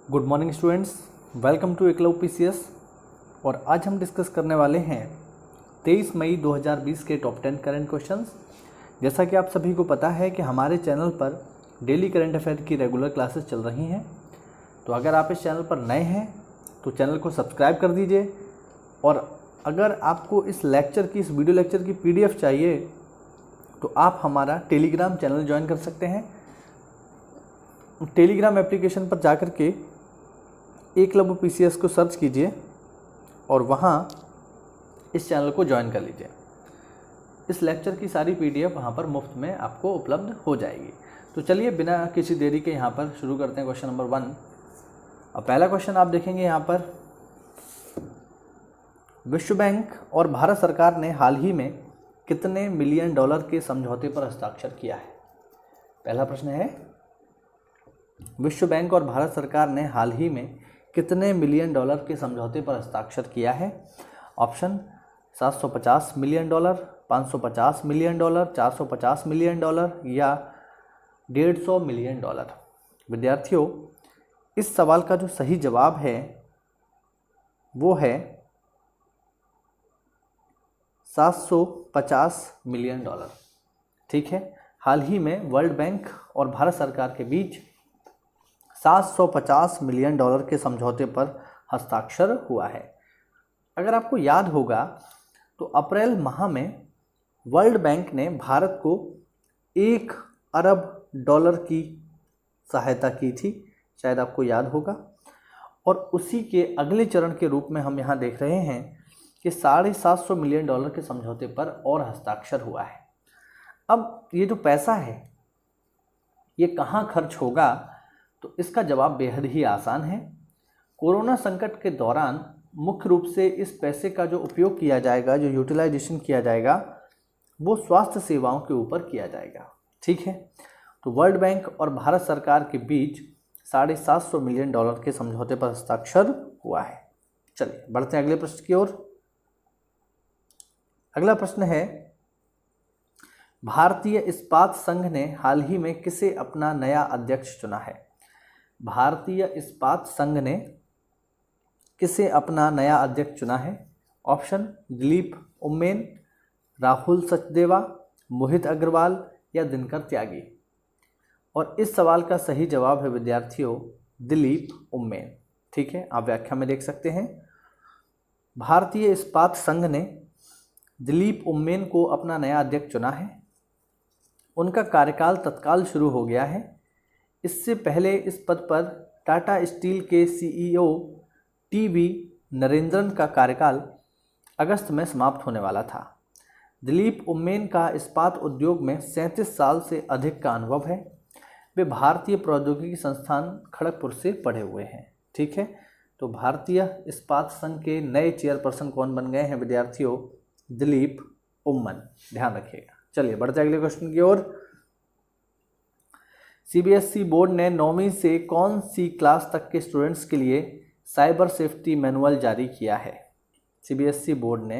Good morning students, welcome to Eklavya PCS. और आज हम डिस्कस करने वाले हैं 23 मई 2020 के टॉप 10 करंट क्वेश्चंस। जैसा कि आप सभी को पता है कि हमारे चैनल पर डेली करंट अफेयर की रेगुलर क्लासेस चल रही हैं। तो अगर आप इस चैनल पर नए हैं तो चैनल को सब्सक्राइब कर दीजिए। और अगर आपको इस वीडियो लेक्चर की PDF चाहिए तो आप हमारा टेलीग्राम चैनल ज्वाइन कर सकते हैं। टेलीग्राम एप्लीकेशन पर जाकर के एकलव्य पीसीएस को सर्च कीजिए और वहाँ इस चैनल को ज्वाइन कर लीजिए। इस लेक्चर की सारी PDF वहाँ पर मुफ्त में आपको उपलब्ध हो जाएगी। तो चलिए बिना किसी देरी के यहाँ पर शुरू करते हैं क्वेश्चन नंबर 1। अब पहला क्वेश्चन आप देखेंगे यहाँ पर, विश्व बैंक और भारत सरकार ने हाल ही में कितने मिलियन डॉलर के समझौते पर हस्ताक्षर किया है। पहला प्रश्न है, विश्व बैंक और भारत सरकार ने हाल ही में कितने मिलियन डॉलर के समझौते पर हस्ताक्षर किया है। Option 750 million dollar, 550 million dollar, 450 million dollar या 150 मिलियन डॉलर। विद्यार्थियों, इस सवाल का जो सही जवाब है वो है 750 मिलियन डॉलर। ठीक है, हाल ही में वर्ल्ड बैंक और भारत सरकार के बीच 750 मिलियन डॉलर के समझौते पर हस्ताक्षर हुआ है। अगर आपको याद होगा तो अप्रैल माह में वर्ल्ड बैंक ने भारत को 1 अरब डॉलर की सहायता की थी, शायद आपको याद होगा। और उसी के अगले चरण के रूप में हम यहाँ देख रहे हैं कि 750 मिलियन डॉलर के समझौते पर और हस्ताक्षर हुआ है। अब ये जो पैसा है ये कहाँ खर्च होगा, तो इसका जवाब बेहद ही आसान है। कोरोना संकट के दौरान मुख्य रूप से इस पैसे का जो उपयोग किया जाएगा, जो यूटिलाइजेशन किया जाएगा, वो स्वास्थ्य सेवाओं के ऊपर किया जाएगा। ठीक है, तो वर्ल्ड बैंक और भारत सरकार के बीच 750 मिलियन डॉलर के समझौते पर हस्ताक्षर हुआ है। चलिए बढ़ते हैं अगले प्रश्न की ओर। अगला प्रश्न है, भारतीय इस्पात संघ ने हाल ही में किसे अपना नया अध्यक्ष चुना है। भारतीय इस्पात संघ ने किसे अपना नया अध्यक्ष चुना है। ऑप्शन दिलीप उम्मेन, राहुल सचदेवा, मोहित अग्रवाल या दिनकर त्यागी। और इस सवाल का सही जवाब है विद्यार्थियों दिलीप उम्मेन। ठीक है, आप व्याख्या में देख सकते हैं। भारतीय इस्पात संघ ने दिलीप उम्मेन को अपना नया अध्यक्ष चुना है। उनका कार्यकाल तत्काल शुरू हो गया है। इससे पहले इस पद पर टाटा स्टील के CEO TV नरेंद्रन का कार्यकाल अगस्त में समाप्त होने वाला था। दिलीप उम्मेन का इस्पात उद्योग में 37 साल से अधिक का अनुभव है। वे भारतीय प्रौद्योगिकी संस्थान खड़गपुर से पढ़े हुए हैं। ठीक है, तो भारतीय इस्पात संघ के नए चेयरपर्सन कौन बन गए हैं विद्यार्थियों, दिलीप उम्मेन, ध्यान रखिएगा। चलिए बढ़ते अगले क्वेश्चन की ओर। CBSE बोर्ड ने 9वीं से कौन सी क्लास तक के स्टूडेंट्स के लिए साइबर सेफ्टी मैनुअल जारी किया है। CBSE बोर्ड ने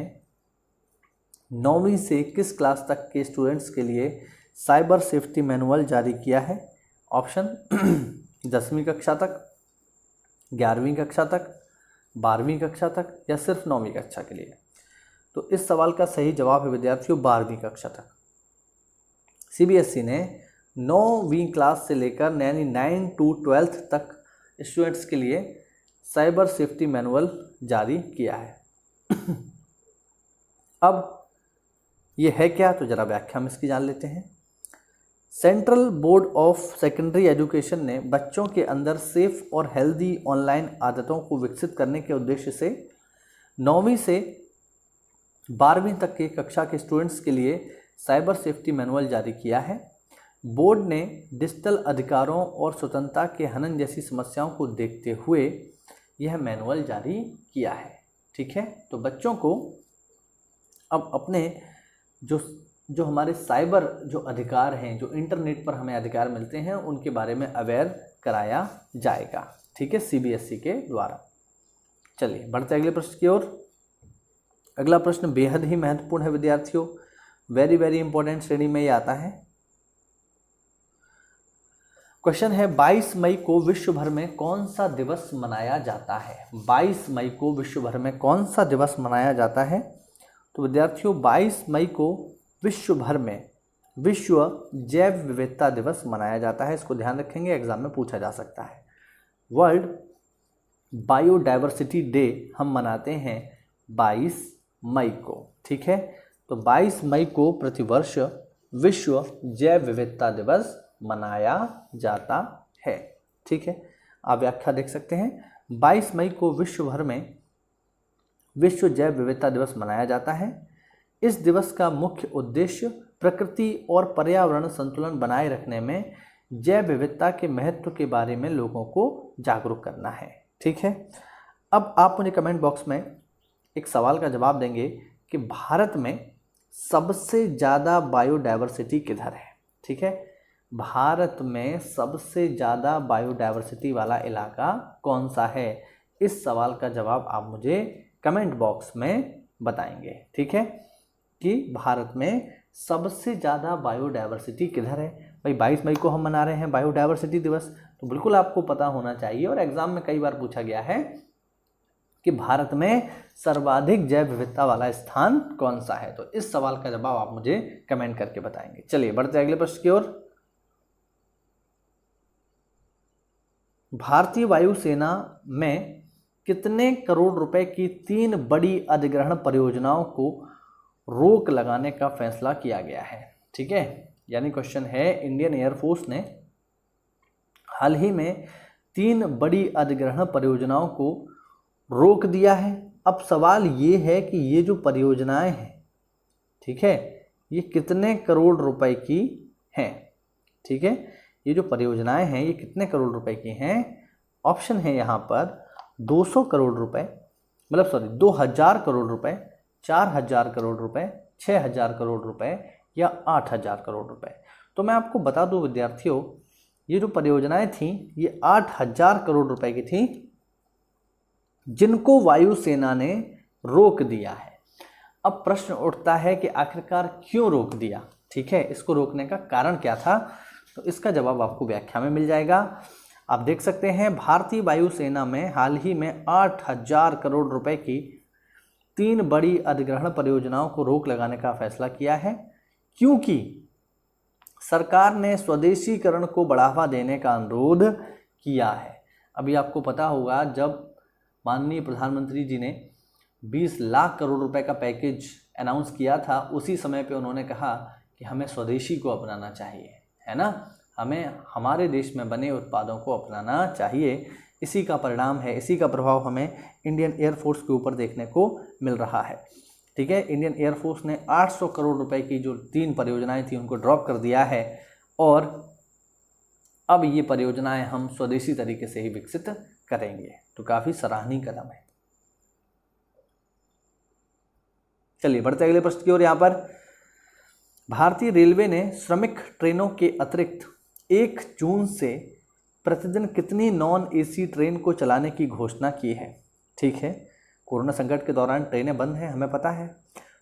9वीं से किस क्लास तक के स्टूडेंट्स के लिए साइबर सेफ्टी मैनुअल जारी किया है। ऑप्शन 10वीं कक्षा तक, 11वीं कक्षा तक, 12वीं कक्षा तक या सिर्फ 9वीं कक्षा के लिए। तो इस सवाल का सही जवाब है विद्यार्थियों 12वीं कक्षा तक। CBSE ने 9वीं क्लास से लेकर यानी 9 to 12th तक स्टूडेंट्स के लिए साइबर सेफ्टी मैनुअल जारी किया है। अब ये है क्या, तो जरा व्याख्या में इसकी जान लेते हैं। Central board of secondary education ने बच्चों के अंदर सेफ और हेल्दी ऑनलाइन आदतों को विकसित करने के उद्देश्य से 9वीं से 12वीं तक के कक्षा के स्टूडेंट्स के लिए साइबर सेफ्टी मैनुअल जारी किया है। बोर्ड ने डिजिटल अधिकारों और स्वतंत्रता के हनन जैसी समस्याओं को देखते हुए यह मैनुअल जारी किया है। ठीक है, तो बच्चों को अब अपने जो हमारे साइबर जो अधिकार हैं, जो इंटरनेट पर हमें अधिकार मिलते हैं, उनके बारे में अवेयर कराया जाएगा। ठीक है, CBSE के द्वारा। चलिए बढ़ते अगले प्रश्न की ओर। अगला प्रश्न बेहद ही महत्वपूर्ण है क्वेश्चन है 22 मई को विश्व भर में कौन सा दिवस मनाया जाता है? 22 मई को विश्व भर में कौन सा दिवस मनाया जाता है? तो विद्यार्थियों 22 मई को विश्व भर में विश्व जैव विविधता दिवस मनाया जाता है। इसको ध्यान रखेंगे, एग्जाम में पूछा जा सकता है। वर्ल्ड बायोडाइवर्सिटी डे हम मनाते हैं 22 मई को, ठीक है। तो 22 मई को प्रतिवर्ष विश्व जैव विविधता दिवस मनाया जाता है, ठीक है। आप व्याख्या देख सकते हैं, 22 मई को विश्व भर में विश्व जैव विविधता दिवस मनाया जाता है। इस दिवस का मुख्य उद्देश्य प्रकृति और पर्यावरण संतुलन बनाए रखने में जैव विविधता के महत्व के बारे में लोगों को जागरूक करना है, ठीक है। अब आप मुझे कमेंट बॉक्स में एक सवाल का जवाब देंगे कि भारत में सबसे ज़्यादा बायोडाइवर्सिटी किधर है, ठीक है। भारत में सबसे ज़्यादा बायोडाइवर्सिटी वाला इलाका कौन सा है? इस सवाल का जवाब आप मुझे कमेंट बॉक्स में बताएंगे, ठीक है, कि भारत में सबसे ज़्यादा बायोडाइवर्सिटी किधर है। भाई 22 मई को हम मना रहे हैं बायोडाइवर्सिटी दिवस, तो बिल्कुल आपको पता होना चाहिए, और एग्जाम में कई बार पूछा गया है कि भारत में सर्वाधिक जैव विविधता वाला स्थान कौन सा है। तो इस सवाल का जवाब आप मुझे कमेंट करके बताएंगे। चलिए बढ़ते अगले प्रश्न की ओर। भारतीय वायुसेना में कितने करोड़ रुपए की 3 बड़ी अधिग्रहण परियोजनाओं को रोक लगाने का फैसला किया गया है, ठीक है। यानी क्वेश्चन है, इंडियन एयरफोर्स ने हाल ही में 3 बड़ी अधिग्रहण परियोजनाओं को रोक दिया है। अब सवाल ये है कि ये जो परियोजनाएं हैं, ठीक है, ये कितने करोड़ रुपए की हैं, ठीक है। ये जो परियोजनाएं हैं ये कितने करोड़ रुपए की हैं? ऑप्शन है यहाँ पर 200 करोड़ रुपए, मतलब सॉरी 2000 करोड़ रुपए, 4000 करोड़ रुपए, 6000 करोड़ रुपए या 8000 करोड़ रुपए। तो मैं आपको बता दूं विद्यार्थियों, ये जो परियोजनाएं थीं ये 8000 करोड़ रुपए की थीं, जिनको वायुसेना ने रोक दिया है। अब प्रश्न उठता है कि आखिरकार क्यों रोक दिया, ठीक है, इसको रोकने का कारण क्या था? तो इसका जवाब आपको व्याख्या में मिल जाएगा। आप देख सकते हैं, भारतीय वायुसेना में हाल ही में 8000 करोड़ रुपए की 3 बड़ी अधिग्रहण परियोजनाओं को रोक लगाने का फैसला किया है, क्योंकि सरकार ने स्वदेशीकरण को बढ़ावा देने का अनुरोध किया है। अभी आपको पता होगा, जब माननीय प्रधानमंत्री जी ने 20 लाख करोड़ रुपए का पैकेज अनाउंस किया था, उसी समय पे उन्होंने कहा कि हमें स्वदेशी को अपनाना चाहिए, है ना, हमें हमारे देश में बने उत्पादों को अपनाना चाहिए। इसी का परिणाम है, इसी का प्रभाव हमें इंडियन एयरफोर्स के ऊपर देखने को मिल रहा है, ठीक है। इंडियन एयरफोर्स ने 800 करोड़ रुपए की जो 3 परियोजनाएं थी उनको ड्रॉप कर दिया है, और अब ये परियोजनाएं हम स्वदेशी तरीके से ही विकसित करेंगे। तो काफ़ी सराहनीय कदम है। चलिए बढ़ते अगले प्रश्न की ओर। यहाँ पर भारतीय रेलवे ने श्रमिक ट्रेनों के अतिरिक्त 1 जून से प्रतिदिन कितनी नॉन एसी ट्रेन को चलाने की घोषणा की है, ठीक है। कोरोना संकट के दौरान ट्रेनें बंद हैं, हमें पता है,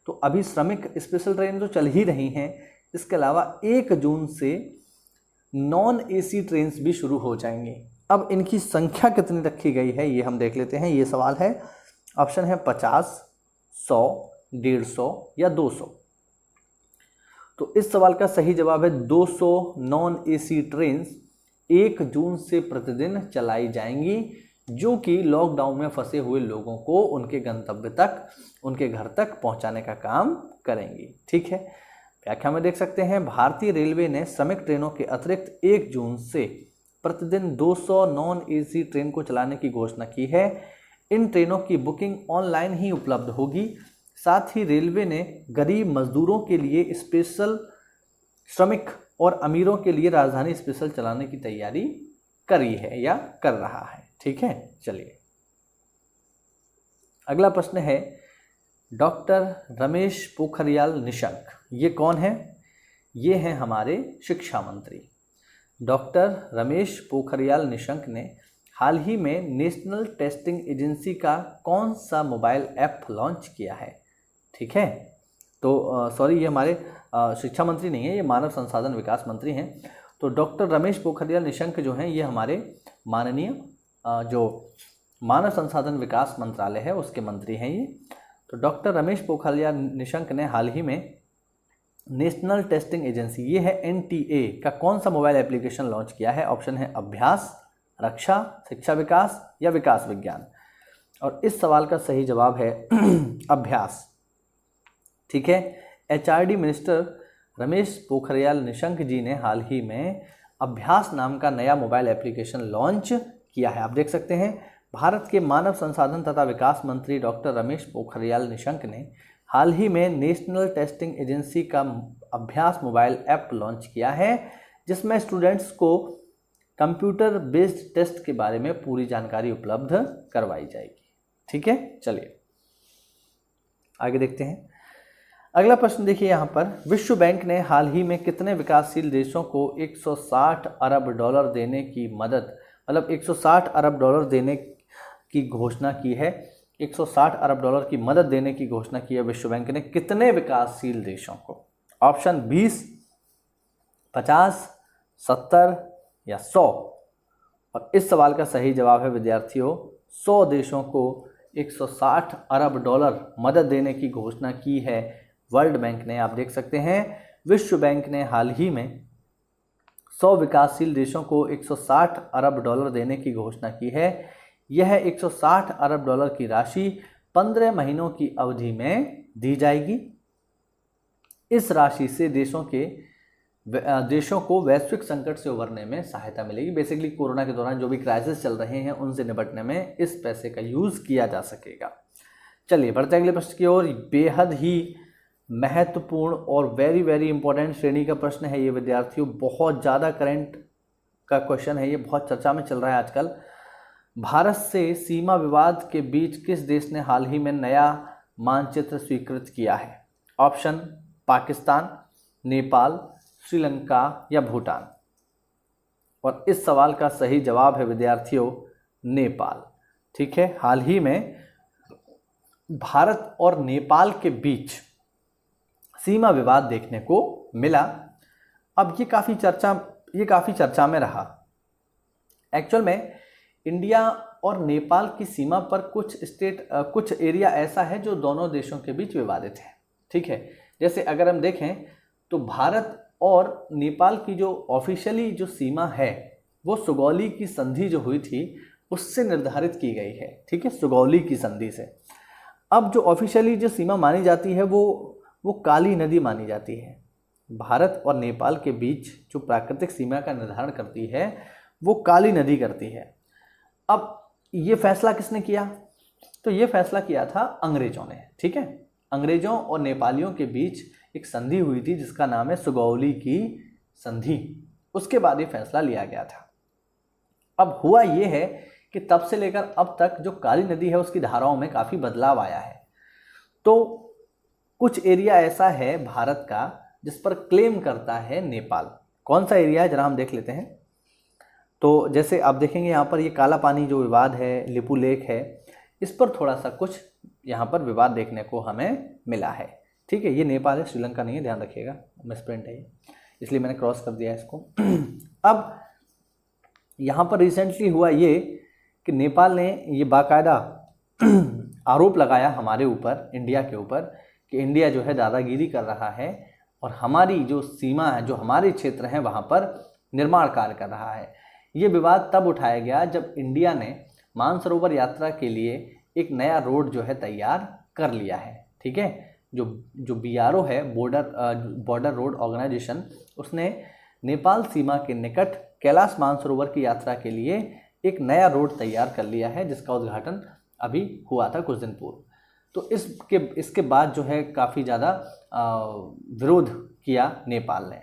तो अभी श्रमिक स्पेशल ट्रेन तो चल ही रही हैं, इसके अलावा 1 जून से नॉन एसी ट्रेन भी शुरू हो जाएंगी। अब इनकी संख्या कितनी रखी गई है ये हम देख लेते हैं। ये सवाल है, ऑप्शन है 50, 100, 150 या 200। तो इस सवाल का सही जवाब है 200 नॉन एसी ट्रेन 1 जून से प्रतिदिन चलाई जाएंगी, जो कि लॉकडाउन में फंसे हुए लोगों को उनके गंतव्य तक, उनके घर तक पहुंचाने का काम करेंगी, ठीक है। व्याख्या में देख सकते हैं, भारतीय रेलवे ने श्रमिक ट्रेनों के अतिरिक्त 1 जून से प्रतिदिन 200 नॉन एसी ट्रेन को चलाने की घोषणा की है। इन ट्रेनों की बुकिंग ऑनलाइन ही उपलब्ध होगी। साथ ही रेलवे ने गरीब मजदूरों के लिए स्पेशल, श्रमिक और अमीरों के लिए राजधानी स्पेशल चलाने की तैयारी करी है या कर रहा है, ठीक है। चलिए अगला प्रश्न है, डॉक्टर रमेश पोखरियाल निशंक, ये कौन है? ये हैं हमारे शिक्षा मंत्री। डॉक्टर रमेश पोखरियाल निशंक ने हाल ही में नेशनल टेस्टिंग एजेंसी का कौन सा मोबाइल ऐप लॉन्च किया है, ठीक है। तो सॉरी, ये हमारे शिक्षा मंत्री नहीं है, ये मानव संसाधन विकास मंत्री हैं। तो डॉक्टर रमेश पोखरियाल निशंक जो हैं ये हमारे माननीय जो मानव संसाधन विकास मंत्रालय है उसके मंत्री हैं ये। तो डॉक्टर रमेश पोखरियाल निशंक ने हाल ही में नेशनल टेस्टिंग एजेंसी, ये है NTA का कौन सा मोबाइल एप्लीकेशन लॉन्च किया है? ऑप्शन है अभ्यास, रक्षा, शिक्षा विकास या विकास विज्ञान। और इस सवाल का सही जवाब है अभ्यास। ठीक है, HRD मिनिस्टर रमेश पोखरियाल निशंक जी ने हाल ही में अभ्यास नाम का नया मोबाइल एप्लीकेशन लॉन्च किया है। आप देख सकते हैं भारत के मानव संसाधन तथा विकास मंत्री डॉक्टर रमेश पोखरियाल निशंक ने हाल ही में नेशनल टेस्टिंग एजेंसी का अभ्यास मोबाइल ऐप लॉन्च किया है, जिसमें स्टूडेंट्स को कंप्यूटर बेस्ड टेस्ट के बारे में पूरी जानकारी उपलब्ध करवाई जाएगी। ठीक है, चलिए आगे देखते हैं। अगला प्रश्न देखिए यहाँ पर, विश्व बैंक ने हाल ही में कितने विकासशील देशों को 160 अरब डॉलर देने की मदद, मतलब 160 अरब डॉलर देने की घोषणा की है? 160 अरब डॉलर की मदद देने की घोषणा की है विश्व बैंक ने कितने विकासशील देशों को? ऑप्शन 20, 50, 70 या 100। और इस सवाल का सही जवाब है विद्यार्थियों 100 देशों को 160 अरब डॉलर मदद देने की घोषणा की है वर्ल्ड बैंक ने। आप देख सकते हैं विश्व बैंक ने हाल ही में 100 विकासशील देशों को 160 अरब डॉलर देने की घोषणा की है। यह 160 अरब डॉलर की राशि 15 महीनों की अवधि में दी जाएगी। इस राशि से देशों को वैश्विक संकट से उभरने में सहायता मिलेगी। बेसिकली कोरोना के दौरान जो भी क्राइसिस चल रहे हैं उनसे निपटने में इस पैसे का यूज़ किया जा सकेगा। चलिए बढ़ते हैं अगले प्रश्न की ओर। बेहद ही महत्वपूर्ण और वेरी वेरी इंपॉर्टेंट श्रेणी का प्रश्न है ये विद्यार्थियों, बहुत ज़्यादा करंट का क्वेश्चन है ये, बहुत चर्चा में चल रहा है आजकल। भारत से सीमा विवाद के बीच किस देश ने हाल ही में नया मानचित्र स्वीकृत किया है? ऑप्शन पाकिस्तान, नेपाल, श्रीलंका या भूटान। और इस सवाल का सही जवाब है विद्यार्थियों नेपाल। ठीक है, हाल ही में भारत और नेपाल के बीच सीमा विवाद देखने को मिला। अब ये काफ़ी चर्चा में रहा। एक्चुअल में इंडिया और नेपाल की सीमा पर कुछ एरिया ऐसा है जो दोनों देशों के बीच विवादित है। ठीक है, जैसे अगर हम देखें तो भारत और नेपाल की जो ऑफिशियली जो सीमा है वो सुगौली की संधि जो हुई थी उससे निर्धारित की गई है। ठीक है, सुगौली की संधि से। अब जो ऑफिशियली जो सीमा मानी जाती है वो काली नदी मानी जाती है। भारत और नेपाल के बीच जो प्राकृतिक सीमा का निर्धारण करती है वो काली नदी करती है। अब ये फैसला किसने किया? तो ये फैसला किया था अंग्रेजों ने। ठीक है, अंग्रेजों और नेपालियों के बीच एक संधि हुई थी जिसका नाम है सुगौली की संधि। उसके बाद ये फैसला लिया गया था। अब हुआ ये है कि तब से लेकर अब तक जो काली नदी है उसकी धाराओं में काफ़ी बदलाव आया है। तो कुछ एरिया ऐसा है भारत का जिस पर क्लेम करता है नेपाल। कौन सा एरिया है जरा हम देख लेते हैं। तो जैसे आप देखेंगे यहाँ पर ये काला पानी जो विवाद है, लिपू लेक है, इस पर थोड़ा सा कुछ यहाँ पर विवाद देखने को हमें मिला है। ठीक है, ये नेपाल है, श्रीलंका नहीं है, ध्यान रखिएगा, मिसप्रिंट है ये, इसलिए मैंने क्रॉस कर दिया इसको। अब यहाँ पर रिसेंटली हुआ ये कि नेपाल ने ये बाकायदा आरोप लगाया हमारे ऊपर, इंडिया के ऊपर, कि इंडिया जो है दादागिरी कर रहा है और हमारी जो सीमा है, जो हमारे क्षेत्र हैं, वहाँ पर निर्माण कार्य कर रहा है। ये विवाद तब उठाया गया जब इंडिया ने मानसरोवर यात्रा के लिए एक नया रोड जो है तैयार कर लिया है। ठीक है, जो BRO है, बॉर्डर रोड ऑर्गेनाइजेशन, उसने नेपाल सीमा के निकट कैलाश मानसरोवर की यात्रा के लिए एक नया रोड तैयार कर लिया है जिसका उद्घाटन अभी हुआ था कुछ दिन पूर्व। तो इसके बाद जो है काफ़ी ज़्यादा विरोध किया नेपाल ने।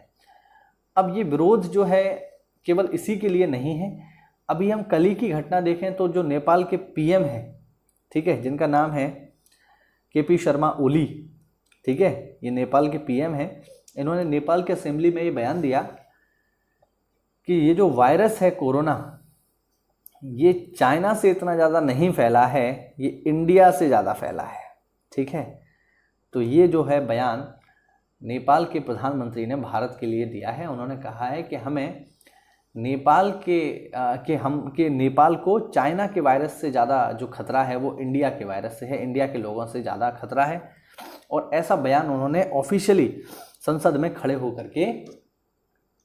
अब ये विरोध जो है केवल इसी के लिए नहीं है। अभी हम कल ही की घटना देखें तो जो नेपाल के PM हैं, ठीक है, जिनका नाम है KP शर्मा ओली, ठीक है, ये नेपाल के PM हैं। इन्होंने नेपाल के असेंबली में ये बयान दिया कि ये जो वायरस है कोरोना, ये चाइना से इतना ज़्यादा नहीं फैला है, ये इंडिया से ज़्यादा फैला है। ठीक है, तो ये जो है बयान नेपाल के प्रधानमंत्री ने भारत के लिए दिया है। उन्होंने कहा है कि हमें नेपाल को चाइना के वायरस से ज़्यादा जो खतरा है वो इंडिया के वायरस से है, इंडिया के लोगों से ज़्यादा खतरा है। और ऐसा बयान उन्होंने ऑफिशियली संसद में खड़े होकर के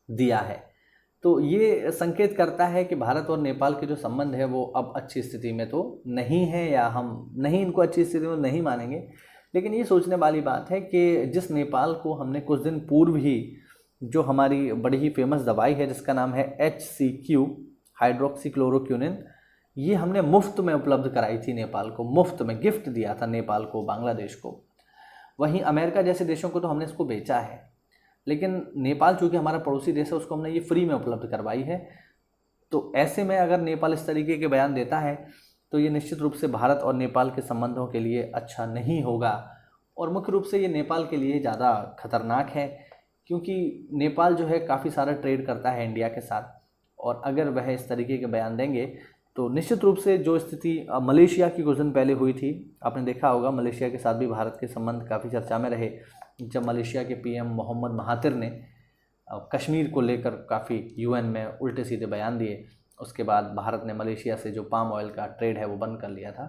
दिया है। तो ये संकेत करता है कि भारत और नेपाल के जो संबंध है वो अब अच्छी स्थिति में तो नहीं है, या हम नहीं इनको अच्छी स्थिति में नहीं मानेंगे। लेकिन ये सोचने वाली बात है कि जिस नेपाल को हमने कुछ दिन पूर्व ही जो हमारी बड़ी ही फेमस दवाई है जिसका नाम है HCQ हाइड्रोक्सीक्लोरोक्विनिन, ये हमने मुफ्त में उपलब्ध कराई थी नेपाल को, मुफ्त में गिफ्ट दिया था नेपाल को, बांग्लादेश को। वहीं अमेरिका जैसे देशों को तो हमने इसको बेचा है, लेकिन नेपाल चूँकि हमारा पड़ोसी देश है उसको हमने ये फ्री में उपलब्ध करवाई है। तो ऐसे में अगर नेपाल इस तरीके के बयान देता है तो ये निश्चित रूप से भारत और नेपाल के संबंधों के लिए अच्छा नहीं होगा, और मुख्य रूप से ये नेपाल के लिए ज़्यादा खतरनाक है, क्योंकि नेपाल जो है काफ़ी सारा ट्रेड करता है इंडिया के साथ, और अगर वह इस तरीके के बयान देंगे तो निश्चित रूप से जो स्थिति मलेशिया की कुछ दिन पहले हुई थी, आपने देखा होगा मलेशिया के साथ भी भारत के संबंध काफ़ी चर्चा में रहे, जब मलेशिया के PM मोहम्मद महातिर ने कश्मीर को लेकर काफ़ी UN में उल्टे सीधे बयान दिए। उसके बाद भारत ने मलेशिया से जो पाम ऑयल का ट्रेड है वो बंद कर लिया था,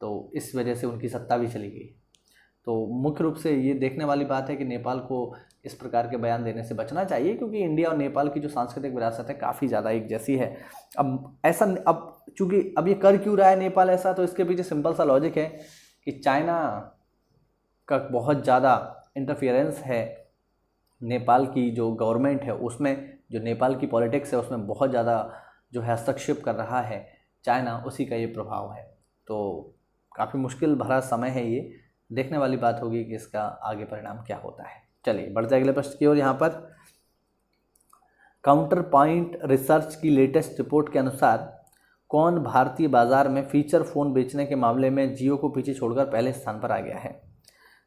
तो इस वजह से उनकी सत्ता भी चली गई। तो मुख्य रूप से ये देखने वाली बात है कि नेपाल को इस प्रकार के बयान देने से बचना चाहिए, क्योंकि इंडिया और नेपाल की जो सांस्कृतिक विरासत है काफ़ी ज़्यादा एक जैसी है। अब चूँकि अब ये कर क्यों रहा है नेपाल ऐसा, तो इसके पीछे सिंपल सा लॉजिक है कि चाइना का बहुत ज़्यादा इंटरफियरेंस है नेपाल की जो गवर्नमेंट है उसमें, जो नेपाल की पॉलिटिक्स है उसमें बहुत ज़्यादा जो है हस्तक्षेप कर रहा है चाइना, उसी का ये प्रभाव है। तो काफ़ी मुश्किल भरा समय है ये, देखने वाली बात होगी कि इसका आगे परिणाम क्या होता है। चलिए बढ़ते अगले प्रश्न की ओर। यहाँ पर काउंटर पॉइंट रिसर्च की लेटेस्ट रिपोर्ट के अनुसार कौन भारतीय बाजार में फीचर फ़ोन बेचने के मामले में जियो को पीछे छोड़कर पहले स्थान पर आ गया है।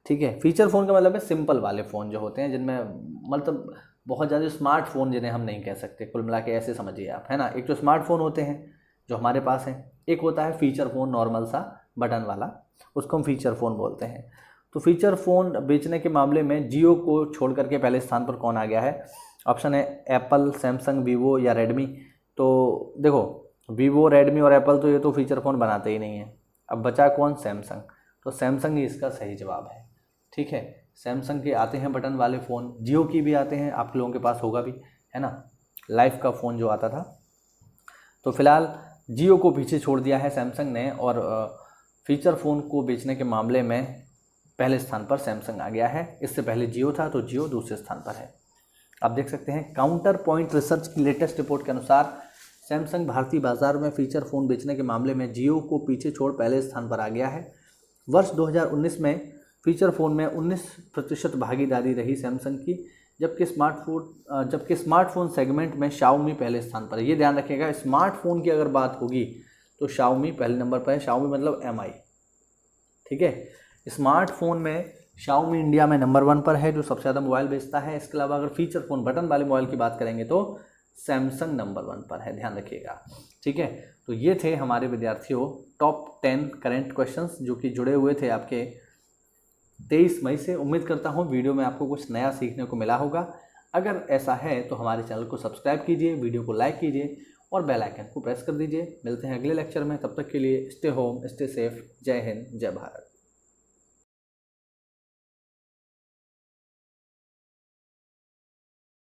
ठीक है, फीचर फ़ोन का मतलब है सिंपल वाले फ़ोन जो होते हैं, जिनमें मतलब बहुत ज़्यादा स्मार्टफोन जिन्हें हम नहीं कह सकते, कुल मिला के ऐसे समझिए आप, है ना। एक तो स्मार्टफोन होते हैं जो हमारे पास हैं, एक होता है फीचर फ़ोन नॉर्मल सा बटन वाला, उसको हम फीचर फ़ोन बोलते हैं। तो फीचर फ़ोन बेचने के मामले में जियो को छोड़ करके पहले स्थान पर कौन आ गया है? ऑप्शन है एप्पल, सैमसंग, वीवो या रेडमी। तो देखो वीवो, रेडमी और एप्पल तो ये तो फीचर फ़ोन बनाते ही नहीं हैं। अब बचा कौन? सैमसंग। तो सैमसंग ही इसका सही जवाब है। ठीक है, सैमसंग के आते हैं बटन वाले फ़ोन, जियो की भी आते हैं, आप लोगों के पास होगा भी, है ना, लाइफ का फ़ोन जो आता था। तो फिलहाल जियो को पीछे छोड़ दिया है सैमसंग ने, और फीचर फ़ोन को बेचने के मामले में पहले स्थान पर सैमसंग आ गया है। इससे पहले जियो था, तो जियो दूसरे स्थान पर है। आप देख सकते हैं काउंटर पॉइंट रिसर्च की लेटेस्ट रिपोर्ट के अनुसार सैमसंग भारतीय बाजार में फीचर फ़ोन बेचने के मामले में जियो को पीछे छोड़ पहले स्थान पर आ गया है। वर्ष 2019 में फीचर फ़ोन में 19% भागीदारी रही सैमसंग की, जबकि स्मार्टफोन सेगमेंट में शाओमी पहले स्थान पर है। ये ध्यान रखिएगा, स्मार्टफोन की अगर बात होगी तो शाओमी पहले नंबर पर है। शाओमी मतलब MI, ठीक है। स्मार्टफोन में शाओमी इंडिया में नंबर 1 पर है, जो सबसे ज़्यादा मोबाइल बेचता है। इसके अलावा अगर फीचर फ़ोन बटन वाले मोबाइल की बात करेंगे तो सैमसंग नंबर 1 पर है, ध्यान रखिएगा। ठीक है, तो ये थे हमारे विद्यार्थियों टॉप 10 करेंट क्वेश्चंस जो कि जुड़े हुए थे आपके 23 मई से। उम्मीद करता हूँ वीडियो में आपको कुछ नया सीखने को मिला होगा। अगर ऐसा है तो हमारे चैनल को सब्सक्राइब कीजिए, वीडियो को लाइक कीजिए और बेल आइकन को प्रेस कर दीजिए। मिलते हैं अगले लेक्चर में, तब तक के लिए स्टे होम, स्टे सेफ। जय हिंद, जय भारत।